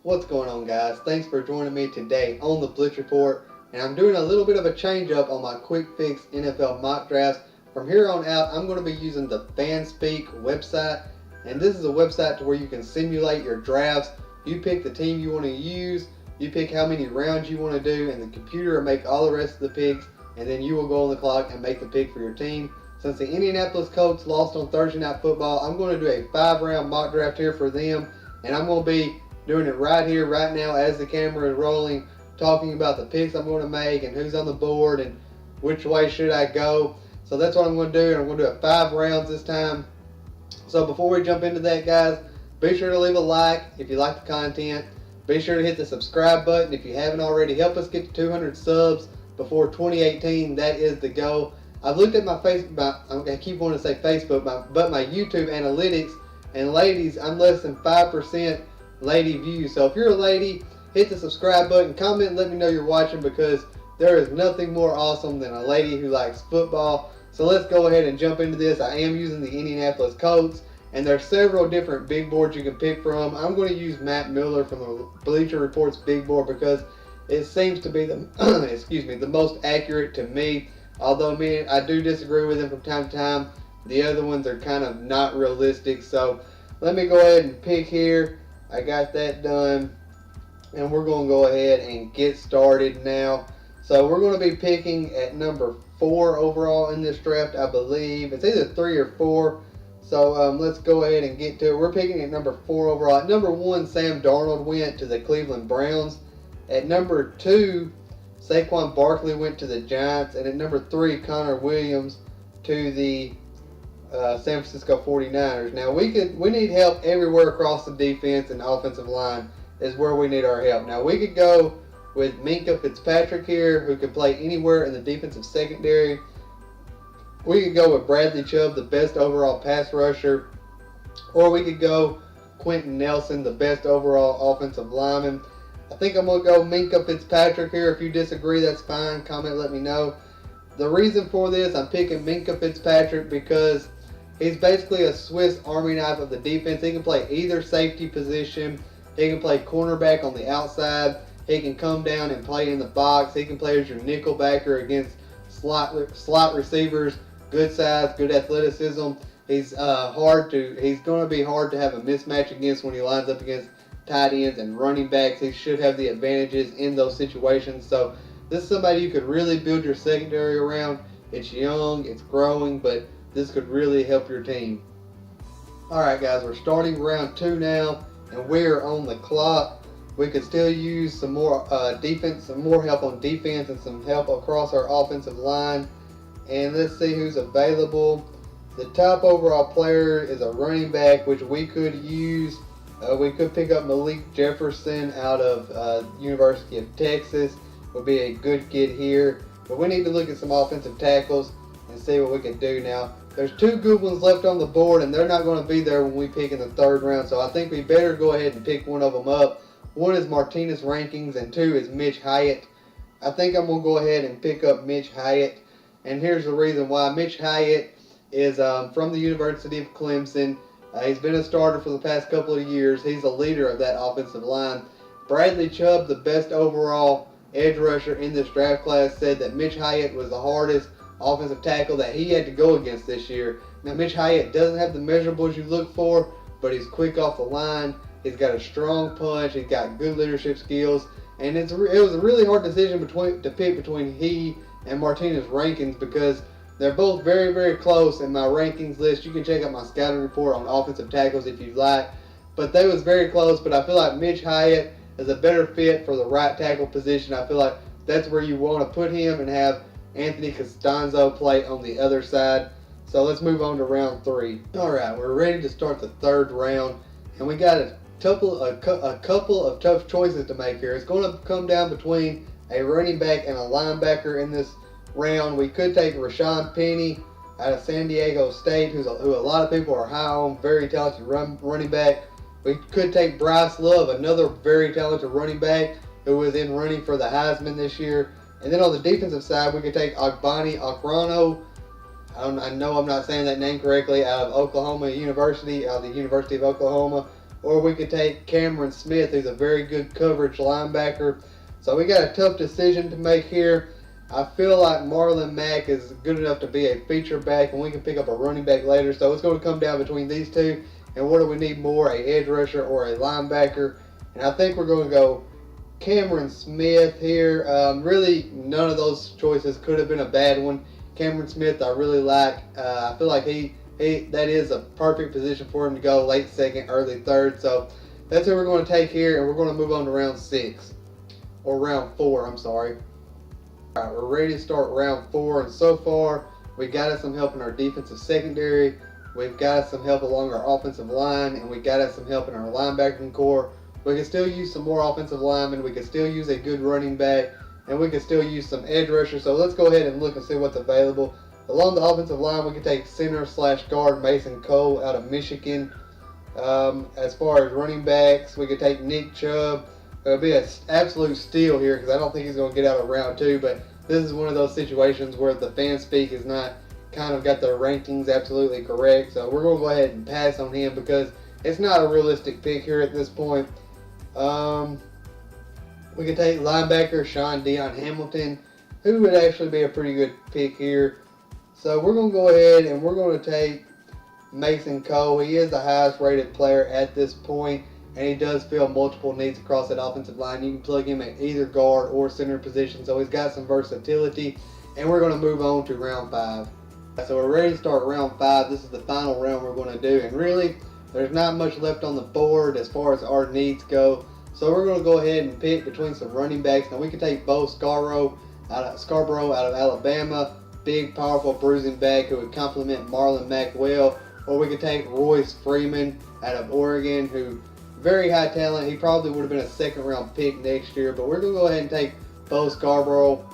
What's going on, guys? Thanks for joining me today on the Blitz Report. And I'm doing a little bit of a change up on my quick fix NFL mock drafts. From here on out, I'm going to be using the FanSpeak website. And this is a website to where you can simulate your drafts. You pick the team you want to use, you pick how many rounds you want to do, and the computer will make all the rest of the picks. And then you will go on the clock and make the pick for your team. Since the Indianapolis Colts lost on Thursday Night Football, I'm going to do a 5-round mock draft here for them. And I'm going to be doing it right here, right now, as the camera is rolling, talking about the picks I'm going to make and who's on the board and which way should I go. So that's what I'm going to do. I'm going to do it 5 rounds this time. So before we jump into that, guys, be sure to leave a like if you like the content. Be sure to hit the subscribe button if you haven't already. Help us get to 200 subs before 2018. That is the goal. I've looked at my Facebook, I keep wanting to say Facebook, but my YouTube analytics, and ladies, I'm less than 5% lady views. So if you're a lady, hit the subscribe button, comment, and let me know you're watching, because there is nothing more awesome than a lady who likes football. So let's go ahead and jump into this. I am using the Indianapolis Colts, and there's several different big boards you can pick from. I'm going to use Matt Miller from the Bleacher Report's big board because it seems to be the the most accurate to me. Although I do disagree with him from time to time. The other ones are kind of not realistic. So let me go ahead and pick here. I got that done, and we're going to go ahead and get started now. So we're going to be picking at number 4 overall in this draft, I believe. It's either 3 or 4. So let's go ahead and get to it. We're picking at number 4 overall. At number 1, Sam Darnold went to the Cleveland Browns. At number 2, Saquon Barkley went to the Giants. And at number 3, Connor Williams to the San Francisco 49ers. Now we need help everywhere across the defense and offensive line is where we need our help. Now we could go with Minkah Fitzpatrick here, who can play anywhere in the defensive secondary. We could go with Bradley Chubb, the best overall pass rusher, or we could go Quentin Nelson, the best overall offensive lineman. I think I'm going to go Minkah Fitzpatrick here. If you disagree, that's fine. Comment, let me know. The reason for this, I'm picking Minkah Fitzpatrick because he's basically a Swiss Army knife of the defense. He can play either safety position. He can play cornerback on the outside. He can come down and play in the box. He can play as your nickel backer against slot receivers. Good size, good athleticism. He's going to be hard to have a mismatch against when he lines up against tight ends and running backs. He should have the advantages in those situations. So this is somebody you could really build your secondary around. It's young, it's growing, but this could really help your team. Alright guys, we're starting round 2 now, and we're on the clock. We could still use some more defense, some more help on defense, and some help across our offensive line. And let's see who's available. The top overall player is a running back, which we could use. We could pick up Malik Jefferson out of University of Texas. Would be a good get here. But we need to look at some offensive tackles and see what we can do now. There's 2 good ones left on the board, and they're not going to be there when we pick in the 3rd round. So I think we better go ahead and pick one of them up. One is Martinez Rankings, and 2 is Mitch Hyatt. I think I'm going to go ahead and pick up Mitch Hyatt. And here's the reason why. Mitch Hyatt is from the University of Clemson. He's been a starter for the past couple of years. He's a leader of that offensive line. Bradley Chubb, the best overall edge rusher in this draft class, said that Mitch Hyatt was the hardest offensive tackle that he had to go against this year. Now, Mitch Hyatt doesn't have the measurables you look for, but he's quick off the line. He's got a strong punch. He's got good leadership skills. And it was a really hard decision to pick between he and Martinez Rankings because they're both very, very close in my rankings list. You can check out my scouting report on offensive tackles if you'd like. But they was very close, but I feel like Mitch Hyatt is a better fit for the right tackle position. I feel like that's where you want to put him and have Anthony Costanzo play on the other side. So let's move on to round 3. Alright, we're ready to start the 3rd round. And we got a couple of tough choices to make here. It's going to come down between a running back and a linebacker in this round. We could take Rashawn Penny out of San Diego State, who a lot of people are high on, very talented running back. We could take Bryce Love, another very talented running back who was in running for the Heisman this year. And then on the defensive side, we could take Ogbani Okorono. I know I'm not saying that name correctly, out of the University of Oklahoma. or we could take Cameron Smith, who's a very good coverage linebacker. So we got a tough decision to make here. I feel like Marlon Mack is good enough to be a feature back, and we can pick up a running back later. So it's going to come down between these two. And what do we need more, a edge rusher or a linebacker? And I think we're going to go Cameron Smith here. Really, none of those choices could have been a bad one. Cameron Smith, I really like. I feel like that is a perfect position for him to go late second, early third. So that's who we're going to take here, and we're going to move on to round 6. Or round 4, I'm sorry. All right, we're ready to start round 4, and so far we got us some help in our defensive secondary. We've got us some help along our offensive line, and we got us some help in our linebacking core. We can still use some more offensive linemen. We can still use a good running back, and we can still use some edge rushers. So let's go ahead and look and see what's available. Along the offensive line, we can take center/guard Mason Cole out of Michigan. As far as running backs, we could take Nick Chubb. It'll be an absolute steal here because I don't think he's going to get out of round 2. But this is one of those situations where the fan speak is not kind of got the rankings absolutely correct. So we're going to go ahead and pass on him because it's not a realistic pick here at this point. We could take linebacker Sean Dion Hamilton, who would actually be a pretty good pick here. So we're going to go ahead and we're going to take Mason Cole. He is the highest rated player at this point, and he does fill multiple needs across that offensive line. You can plug him at either guard or center position, so he's got some versatility. And we're going to move on to round 5. So we're ready to start round 5. This is the final round we're going to do, and really there's not much left on the board as far as our needs go. So we're going to go ahead and pick between some running backs. Now we can take Bo Scarborough out of Alabama, big, powerful, bruising back who would complement Marlon Mack well. Or we could take Royce Freeman out of Oregon, who very high talent. He probably would have been a second-round pick next year. But we're going to go ahead and take Bo Scarborough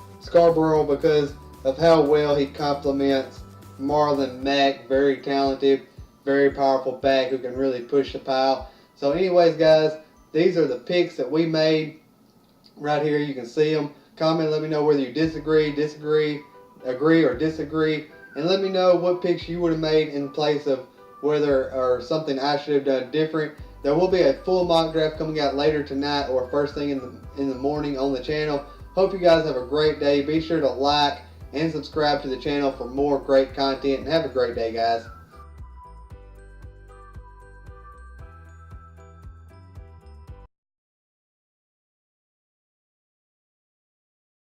because of how well he complements Marlon Mack. Very talented, very powerful back who can really push the pile. So anyways, guys, these are the picks that we made right here. You can see them. Comment, let me know whether you agree or disagree. And let me know what picks you would have made in place of whether or something I should have done different. There will be a full mock draft coming out later tonight or first thing in the morning on the channel. Hope you guys have a great day. Be sure to like and subscribe to the channel for more great content. And have a great day, guys.